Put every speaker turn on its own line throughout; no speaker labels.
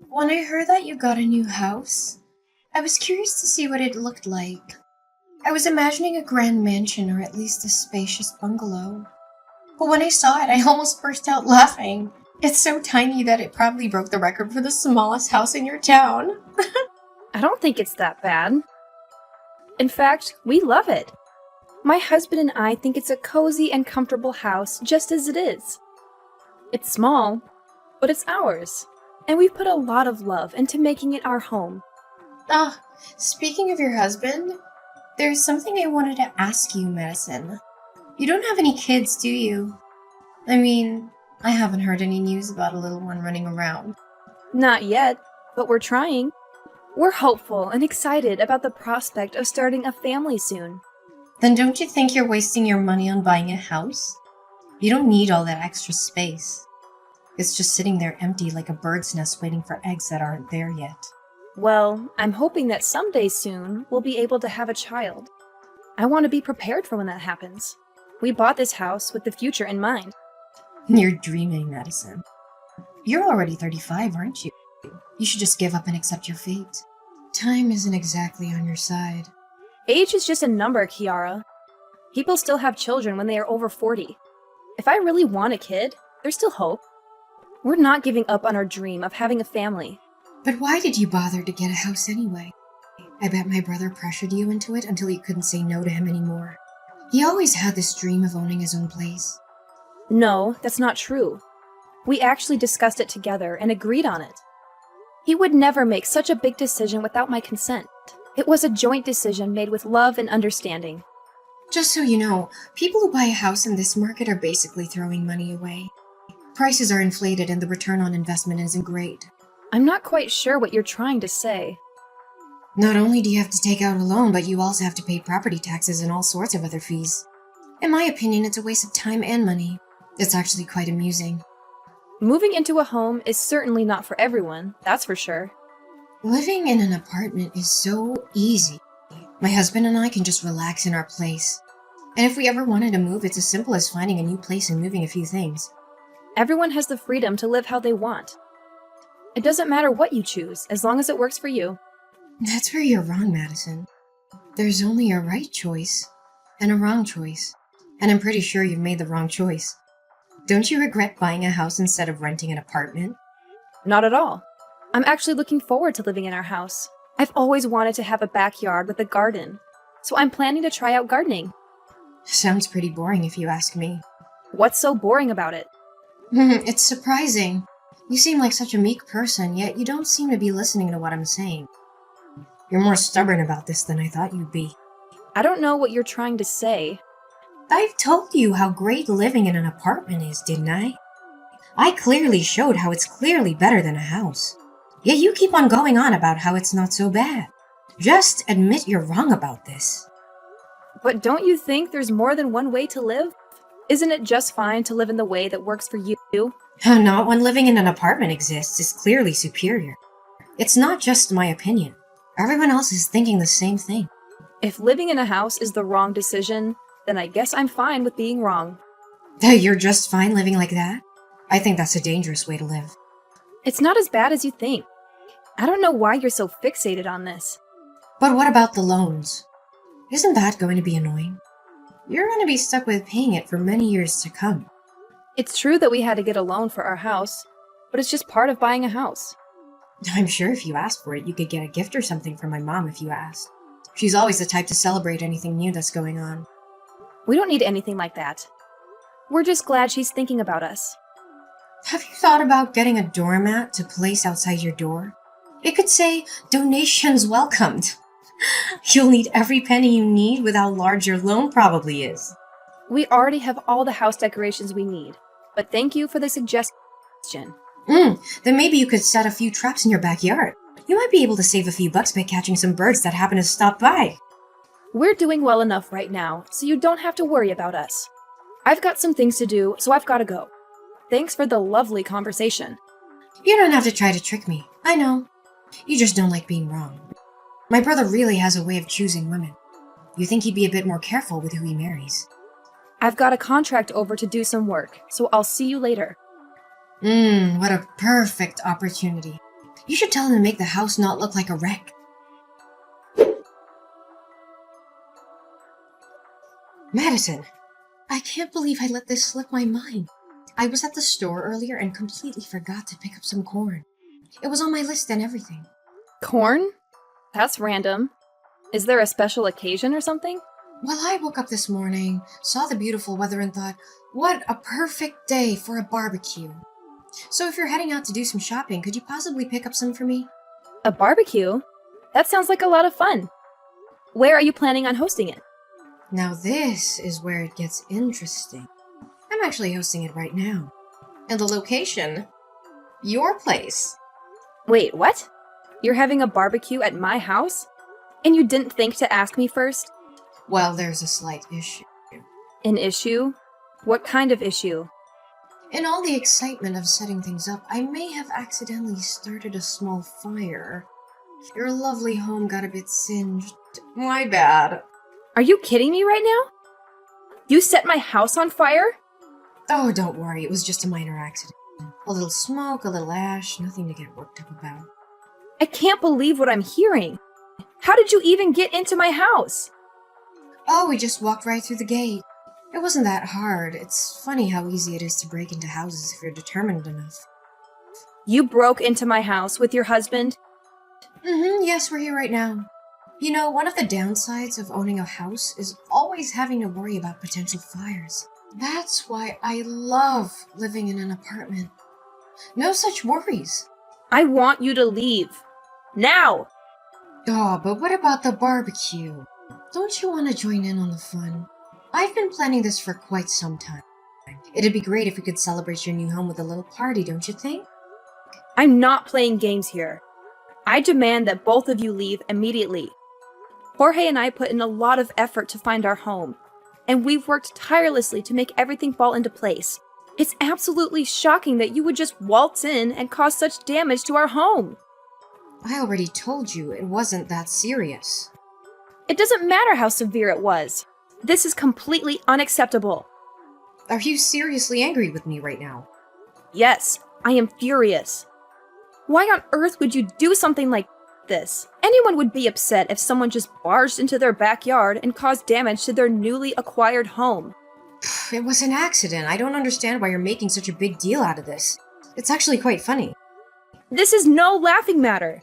When I heard that you got a new house, I was curious to see what it looked like. I was imagining a grand mansion or at least a spacious bungalow. But when I saw it, I almost burst out laughing. It's so tiny that it probably broke the record for the smallest house in your town.
I don't think it's that bad. In fact, we love it. My husband and I think it's a cozy and comfortable house just as it is. It's small, but it's ours, and we've put a lot of love into making it our home.
Ah, speaking of your husband, there's something I wanted to ask you, Madison. You don't have any kids, do you? I mean, I haven't heard any news about a little one running around.
Not yet, but we're trying. We're hopeful and excited about the prospect of starting a family soon.
Then don't you think you're wasting your money on buying a house? You don't need all that extra space. It's just sitting there empty like a bird's nest waiting for eggs that aren't there yet.
Well, I'm hoping that someday soon we'll be able to have a child. I want to be prepared for when that happens. We bought this house with the future in mind.
You're dreaming, Madison. You're already 35, aren't you? You should just give up and accept your fate. Time isn't exactly on your side.
Age is just a number, Kiara. People still have children when they are over 40. If I really want a kid, there's still hope. We're not giving up on our dream of having a family.
But why did you bother to get a house anyway? I bet my brother pressured you into it until you couldn't say no to him anymore. He always had this dream of owning his own place.
No, that's not true. We actually discussed it together and agreed on it. He would never make such a big decision without my consent. It was a joint decision made with love and understanding.
Just so you know, people who buy a house in this market are basically throwing money away. Prices are inflated and the return on investment isn't great.
I'm not quite sure what you're trying to say.
Not only do you have to take out a loan, but you also have to pay property taxes and all sorts of other fees. In my opinion, it's a waste of time and money. It's actually quite amusing.
Moving into a home is certainly not for everyone, that's for sure.
Living in an apartment is so easy. My husband and I can just relax in our place. And if we ever wanted to move, it's as simple as finding a new place and moving a few things.
Everyone has the freedom to live how they want. It doesn't matter what you choose, as long as it works for you.
That's where you're wrong, Madison. There's only a right choice and a wrong choice. And I'm pretty sure you've made the wrong choice. Don't you regret buying a house instead of renting an apartment?
Not at all. I'm actually looking forward to living in our house. I've always wanted to have a backyard with a garden, so I'm planning to try out gardening.
Sounds pretty boring if you ask me.
What's so boring about it?
It's surprising. You seem like such a meek person, yet you don't seem to be listening to what I'm saying. You're more stubborn about this than I thought you'd be.
I don't know what you're trying to say.
I've told you how great living in an apartment is, didn't I? I clearly showed how it's clearly better than a house. Yet you keep on going on about how it's not so bad. Just admit you're wrong about this.
But don't you think there's more than one way to live? Isn't it just fine to live in the way that works for you?
Not when living in an apartment exists is clearly superior. It's not just my opinion. Everyone else is thinking the same thing.
If living in a house is the wrong decision, then I guess I'm fine with being wrong.
You're just fine living like that? I think that's a dangerous way to live.
It's not as bad as you think. I don't know why you're so fixated on this.
But what about the loans? Isn't that going to be annoying? You're going to be stuck with paying it for many years to come.
It's true that we had to get a loan for our house, but it's just part of buying a house.
I'm sure if you asked for it, you could get a gift or something from my mom if you asked. She's always the type to celebrate anything new that's going on.
We don't need anything like that. We're just glad she's thinking about us.
Have you thought about getting a doormat to place outside your door? It could say, "Donations welcomed." You'll need every penny you need with how large your loan probably is.
We already have all the house decorations we need, but thank you for the suggestion.
Then maybe you could set a few traps in your backyard. You might be able to save a few bucks by catching some birds that happen to stop by.
We're doing well enough right now, so you don't have to worry about us. I've got some things to do, so I've got to go. Thanks for the lovely conversation.
You don't have to try to trick me. I know. You just don't like being wrong. My brother really has a way of choosing women. You think he'd be a bit more careful with who he marries.
I've got a contract over to do some work, so I'll see you later.
What a perfect opportunity. You should tell him to make the house not look like a wreck. Madison, I can't believe I let this slip my mind. I was at the store earlier and completely forgot to pick up some corn. It was on my list and everything.
Corn? That's random. Is there a special occasion or something?
Well, I woke up this morning, saw the beautiful weather and thought, what a perfect day for a barbecue. So if you're heading out to do some shopping, could you possibly pick up some for me?
A barbecue? That sounds like a lot of fun. Where are you planning on hosting it?
Now this is where it gets interesting. I'm actually hosting it right now. And the location? Your place.
Wait, what? You're having a barbecue at my house? And you didn't think to ask me first?
Well, there's a slight issue.
An issue? What kind of issue?
In all the excitement of setting things up, I may have accidentally started a small fire. Your lovely home got a bit singed. My bad.
Are you kidding me right now? You set my house on fire?
Oh, don't worry, it was just a minor accident. A little smoke, a little ash, nothing to get worked up about.
I can't believe what I'm hearing. How did you even get into my house?
Oh, we just walked right through the gate. It wasn't that hard. It's funny how easy it is to break into houses if you're determined enough.
You broke into my house with your husband?
Yes, we're here right now. You know, one of the downsides of owning a house is always having to worry about potential fires. That's why I love living in an apartment. No such worries.
I want you to leave. Now!
Oh, but what about the barbecue? Don't you want to join in on the fun? I've been planning this for quite some time. It'd be great if we could celebrate your new home with a little party, don't you think?
I'm not playing games here. I demand that both of you leave immediately. Jorge and I put in a lot of effort to find our home, and we've worked tirelessly to make everything fall into place. It's absolutely shocking that you would just waltz in and cause such damage to our home.
I already told you it wasn't that serious.
It doesn't matter how severe it was. This is completely unacceptable.
Are you seriously angry with me right now?
Yes, I am furious. Why on earth would you do something like this? Anyone would be upset if someone just barged into their backyard and caused damage to their newly acquired home.
It was an accident. I don't understand why you're making such a big deal out of this. It's actually quite funny.
This is no laughing matter.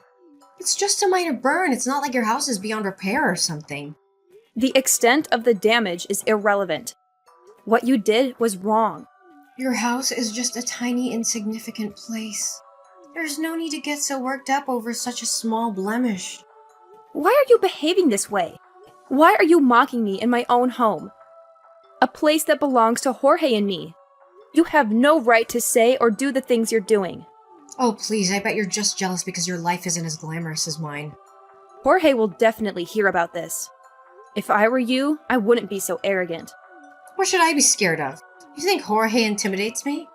It's just a minor burn. It's not like your house is beyond repair or something.
The extent of the damage is irrelevant. What you did was wrong.
Your house is just a tiny, insignificant place. There's no need to get so worked up over such a small blemish.
Why are you behaving this way? Why are you mocking me in my own home? A place that belongs to Jorge and me. You have no right to say or do the things you're doing.
Oh, please, I bet you're just jealous because your life isn't as glamorous as mine.
Jorge will definitely hear about this. If I were you, I wouldn't be so arrogant.
What should I be scared of? You think Jorge intimidates me?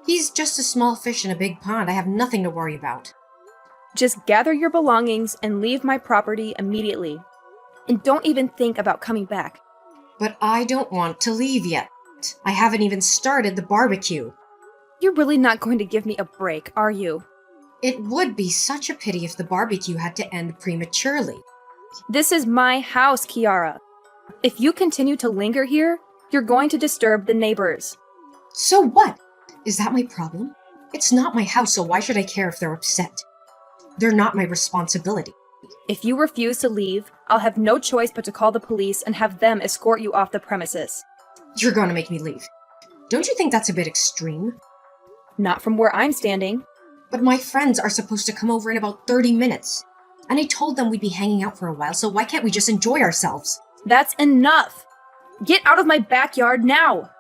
He's just a small fish in a big pond. I have nothing to worry about.
Just gather your belongings and leave my property immediately. And don't even think about coming back.
But I don't want to leave yet. I haven't even started the barbecue.
You're really not going to give me a break, are you?
It would be such a pity if the barbecue had to end prematurely.
This is my house, Kiara. If you continue to linger here, you're going to disturb the neighbors.
So what? Is that my problem? It's not my house, so why should I care if they're upset? They're not my responsibility.
If you refuse to leave, I'll have no choice but to call the police and have them escort you off the premises.
You're going to make me leave. Don't you think that's a bit extreme?
Not from where I'm standing.
But my friends are supposed to come over in about 30 minutes. And I told them we'd be hanging out for a while, so why can't we just enjoy ourselves?
That's enough! Get out of my backyard now!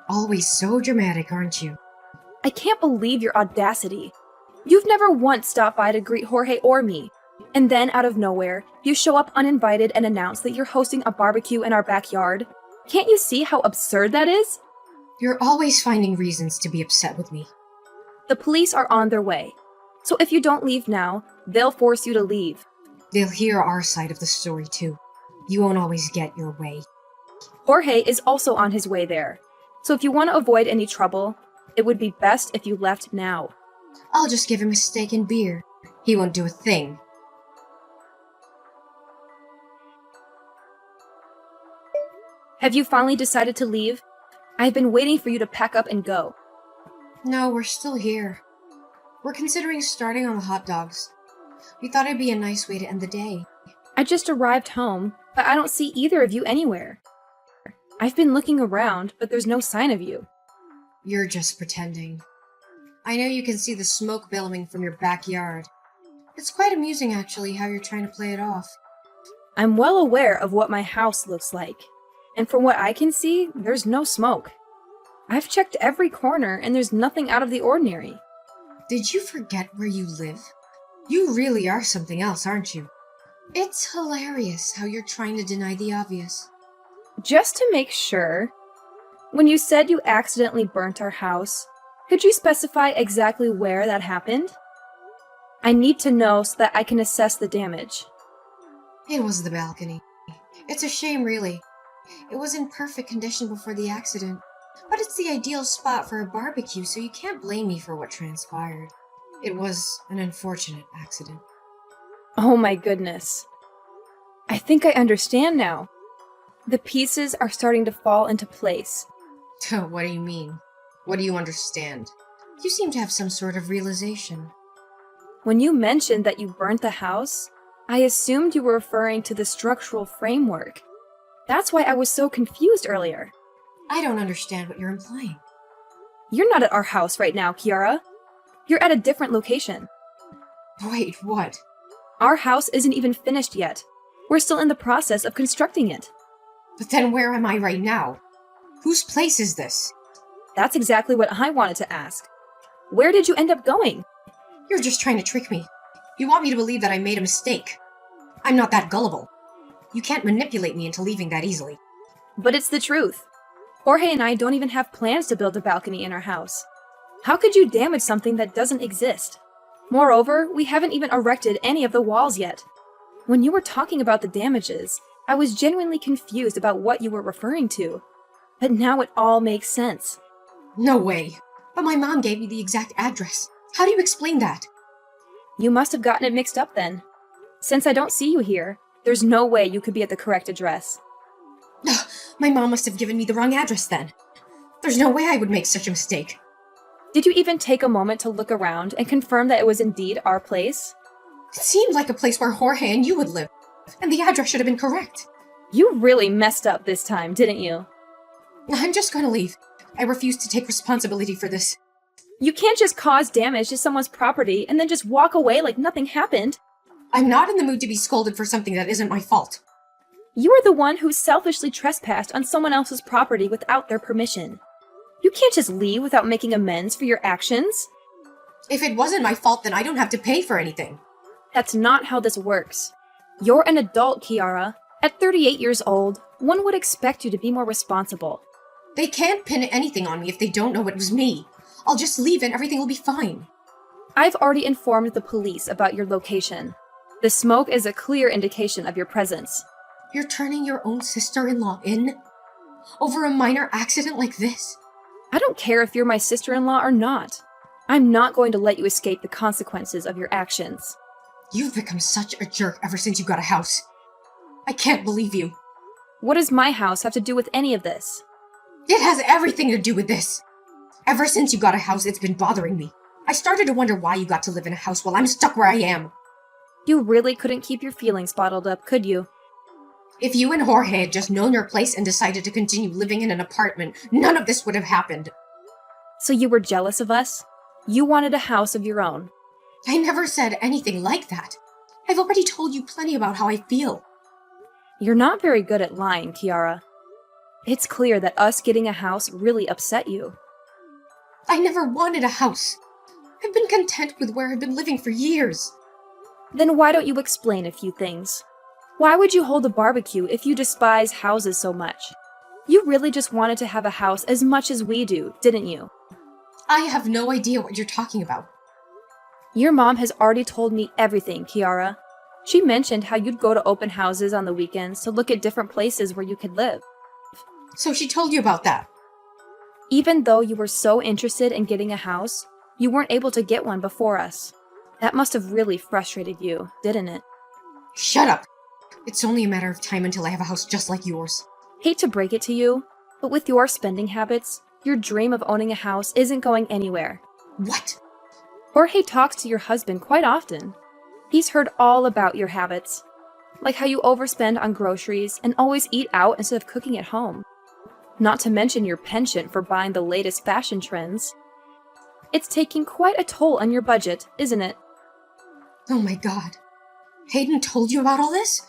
Always so dramatic, aren't you?
I can't believe your audacity. You've never once stopped by to greet Jorge or me. And then, out of nowhere, you show up uninvited and announce that you're hosting a barbecue in our backyard. Can't you see how absurd that is?
You're always finding reasons to be upset with me.
The police are on their way. So if you don't leave now, they'll force you to leave.
They'll hear our side of the story, too. You won't always get your way.
Jorge is also on his way there. So if you want to avoid any trouble, it would be best if you left now.
I'll just give him a steak and beer. He won't do a thing.
Have you finally decided to leave? I've been waiting for you to pack up and go.
No, we're still here. We're considering starting on the hot dogs. We thought it'd be a nice way to end the day.
I just arrived home, but I don't see either of you anywhere. I've been looking around, but there's no sign of you.
You're just pretending. I know you can see the smoke billowing from your backyard. It's quite amusing, actually, how you're trying to play it off.
I'm well aware of what my house looks like, and from what I can see, there's no smoke. I've checked every corner, and there's nothing out of the ordinary.
Did you forget where you live? You really are something else, aren't you? It's hilarious how you're trying to deny the obvious.
Just to make sure, when you said you accidentally burnt our house, could you specify exactly where that happened? I need to know so that I can assess the damage.
It was the balcony. It's a shame, really. It was in perfect condition before the accident, but it's the ideal spot for a barbecue, so you can't blame me for what transpired. It was an unfortunate accident.
Oh my goodness. I think I understand now. The pieces are starting to fall into place.
What do you mean? What do you understand? You seem to have some sort of realization.
When you mentioned that you burnt the house, I assumed you were referring to the structural framework. That's why I was so confused earlier.
I don't understand what you're implying.
You're not at our house right now, Kiara. You're at a different location.
Wait, what?
Our house isn't even finished yet. We're still in the process of constructing it.
But then where am I right now? Whose place is this?
That's exactly what I wanted to ask. Where did you end up going?
You're just trying to trick me. You want me to believe that I made a mistake. I'm not that gullible. You can't manipulate me into leaving that easily.
But it's the truth. Jorge and I don't even have plans to build a balcony in our house. How could you damage something that doesn't exist? Moreover, we haven't even erected any of the walls yet. When you were talking about the damages, I was genuinely confused about what you were referring to. But now it all makes sense.
No way. But my mom gave me the exact address. How do you explain that?
You must have gotten it mixed up then. Since I don't see you here, there's no way you could be at the correct address.
My mom must have given me the wrong address then. There's no way I would make such a mistake.
Did you even take a moment to look around and confirm that it was indeed our place?
It seemed like a place where Jorge and you would live, and the address should have been correct.
You really messed up this time, didn't you?
I'm just going to leave. I refuse to take responsibility for this.
You can't just cause damage to someone's property and then just walk away like nothing happened.
I'm not in the mood to be scolded for something that isn't my fault.
You are the one who selfishly trespassed on someone else's property without their permission. You can't just leave without making amends for your actions.
If it wasn't my fault, then I don't have to pay for anything.
That's not how this works. You're an adult, Kiara. At 38 years old, one would expect you to be more responsible.
They can't pin anything on me if they don't know it was me. I'll just leave and everything will be fine.
I've already informed the police about your location. The smoke is a clear indication of your presence.
You're turning your own sister-in-law in? Over a minor accident like this?
I don't care if you're my sister-in-law or not. I'm not going to let you escape the consequences of your actions.
You've become such a jerk ever since you got a house. I can't believe you.
What does my house have to do with any of this?
It has everything to do with this. Ever since you got a house, it's been bothering me. I started to wonder why you got to live in a house while I'm stuck where I am.
You really couldn't keep your feelings bottled up, could you?
If you and Jorge had just known your place and decided to continue living in an apartment, none of this would have happened.
So you were jealous of us? You wanted a house of your own.
I never said anything like that. I've already told you plenty about how I feel.
You're not very good at lying, Kiara. It's clear that us getting a house really upset you.
I never wanted a house. I've been content with where I've been living for years.
Then why don't you explain a few things? Why would you hold a barbecue if you despise houses so much? You really just wanted to have a house as much as we do, didn't you?
I have no idea what you're talking about.
Your mom has already told me everything, Kiara. She mentioned how you'd go to open houses on the weekends to look at different places where you could live.
So she told you about that?
Even though you were so interested in getting a house, you weren't able to get one before us. That must have really frustrated you, didn't it?
Shut up! It's only a matter of time until I have a house just like yours.
Hate to break it to you, but with your spending habits, your dream of owning a house isn't going anywhere.
What?
Jorge talks to your husband quite often. He's heard all about your habits, like how you overspend on groceries and always eat out instead of cooking at home. Not to mention your penchant for buying the latest fashion trends. It's taking quite a toll on your budget, isn't it?
Oh my god. Hayden told you about all this?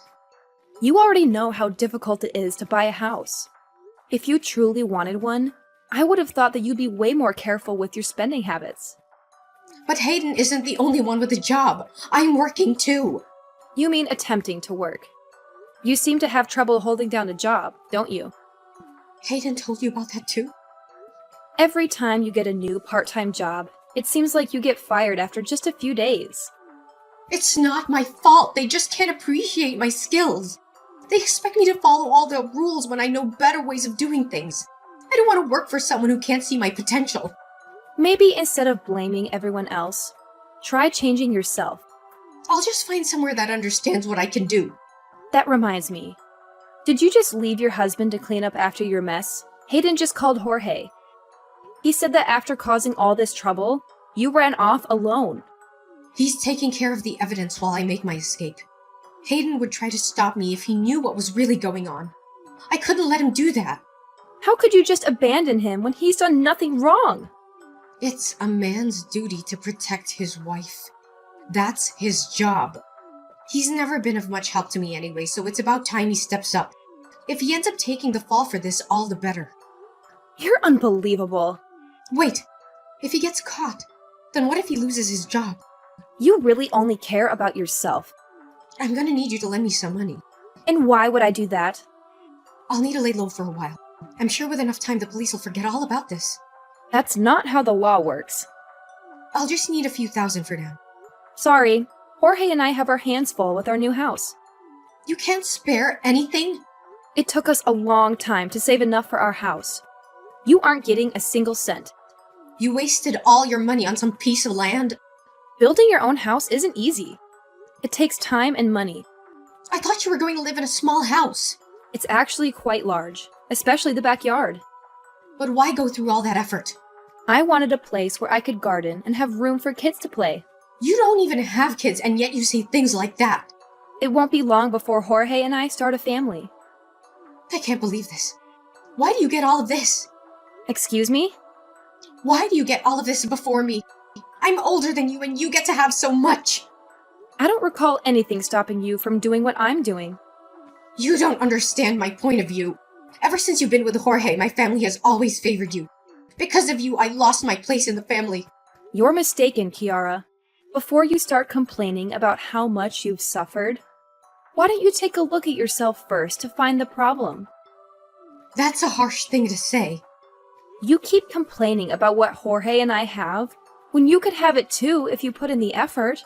You already know how difficult it is to buy a house. If you truly wanted one, I would have thought that you'd be way more careful with your spending habits.
But Hayden isn't the only one with a job. I'm working too.
You mean attempting to work. You seem to have trouble holding down a job, don't you?
Hayden told you about that too?
Every time you get a new part-time job, it seems like you get fired after just a few days.
It's not my fault. They just can't appreciate my skills. They expect me to follow all the rules when I know better ways of doing things. I don't want to work for someone who can't see my potential.
Maybe instead of blaming everyone else, try changing yourself.
I'll just find somewhere that understands what I can do.
That reminds me. Did you just leave your husband to clean up after your mess? Hayden just called Jorge. He said that after causing all this trouble, you ran off alone.
He's taking care of the evidence while I make my escape. Hayden would try to stop me if he knew what was really going on. I couldn't let him do that.
How could you just abandon him when he's done nothing wrong?
It's a man's duty to protect his wife. That's his job. He's never been of much help to me anyway, so it's about time he steps up. If he ends up taking the fall for this, all the better.
You're unbelievable.
Wait, if he gets caught, then what if he loses his job?
You really only care about yourself.
I'm gonna need you to lend me some money.
And why would I do that?
I'll need to lay low for a while. I'm sure with enough time the police will forget all about this.
That's not how the law works.
I'll just need a few thousand for now.
Sorry, Jorge and I have our hands full with our new house.
You can't spare anything?
It took us a long time to save enough for our house. You aren't getting a single cent.
You wasted all your money on some piece of land?
Building your own house isn't easy. It takes time and money.
I thought you were going to live in a small house.
It's actually quite large, especially the backyard.
But why go through all that effort?
I wanted a place where I could garden and have room for kids to play.
You don't even have kids, and yet you say things like that.
It won't be long before Jorge and I start a family.
I can't believe this. Why do you get all of this?
Excuse me?
Why do you get all of this before me? I'm older than you, and you get to have so much.
I don't recall anything stopping you from doing what I'm doing.
You don't understand my point of view. Ever since you've been with Jorge, my family has always favored you. Because of you, I lost my place in the family.
You're mistaken, Kiara. Before you start complaining about how much you've suffered, why don't you take a look at yourself first to find the problem?
That's a harsh thing to say.
You keep complaining about what Jorge and I have, when you could have it too if you put in the effort.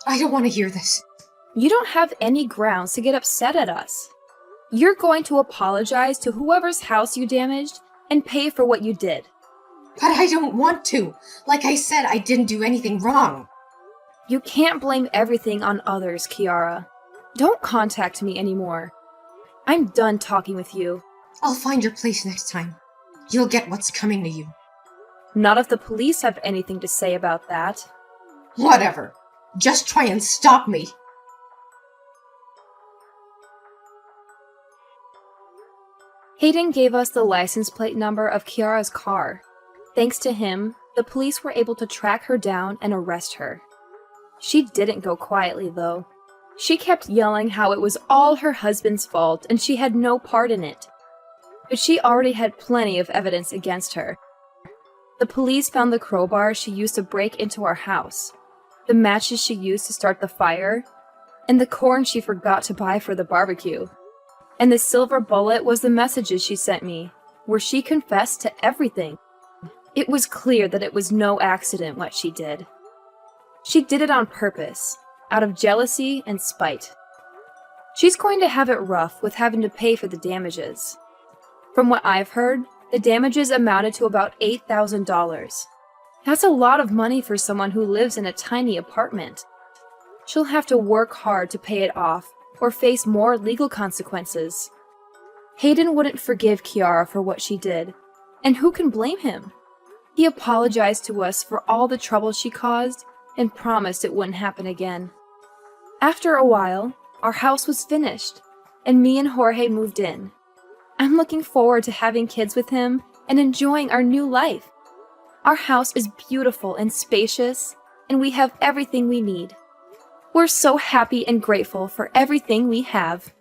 I don't want to hear this.
You don't have any grounds to get upset at us. You're going to apologize to whoever's house you damaged and pay for what you did.
But I don't want to. Like I said, I didn't do anything wrong.
You can't blame everything on others, Kiara. Don't contact me anymore. I'm done talking with you.
I'll find your place next time. You'll get what's coming to you.
Not if the police have anything to say about that.
Whatever. Just try and stop me.
Hayden gave us the license plate number of Kiara's car. Thanks to him, the police were able to track her down and arrest her. She didn't go quietly, though. She kept yelling how it was all her husband's fault and she had no part in it. But she already had plenty of evidence against her. The police found the crowbar she used to break into our house, the matches she used to start the fire, and the corn she forgot to buy for the barbecue. And the silver bullet was the messages she sent me, where she confessed to everything. It was clear that it was no accident what she did. She did it on purpose, out of jealousy and spite. She's going to have it rough with having to pay for the damages. From what I've heard, the damages amounted to about $8,000. That's a lot of money for someone who lives in a tiny apartment. She'll have to work hard to pay it off or face more legal consequences. Hayden wouldn't forgive Kiara for what she did, and who can blame him? He apologized to us for all the trouble she caused and promised it wouldn't happen again. After a while, our house was finished, and me and Jorge moved in. I'm looking forward to having kids with him and enjoying our new life. Our house is beautiful and spacious, and we have everything we need. We're so happy and grateful for everything we have.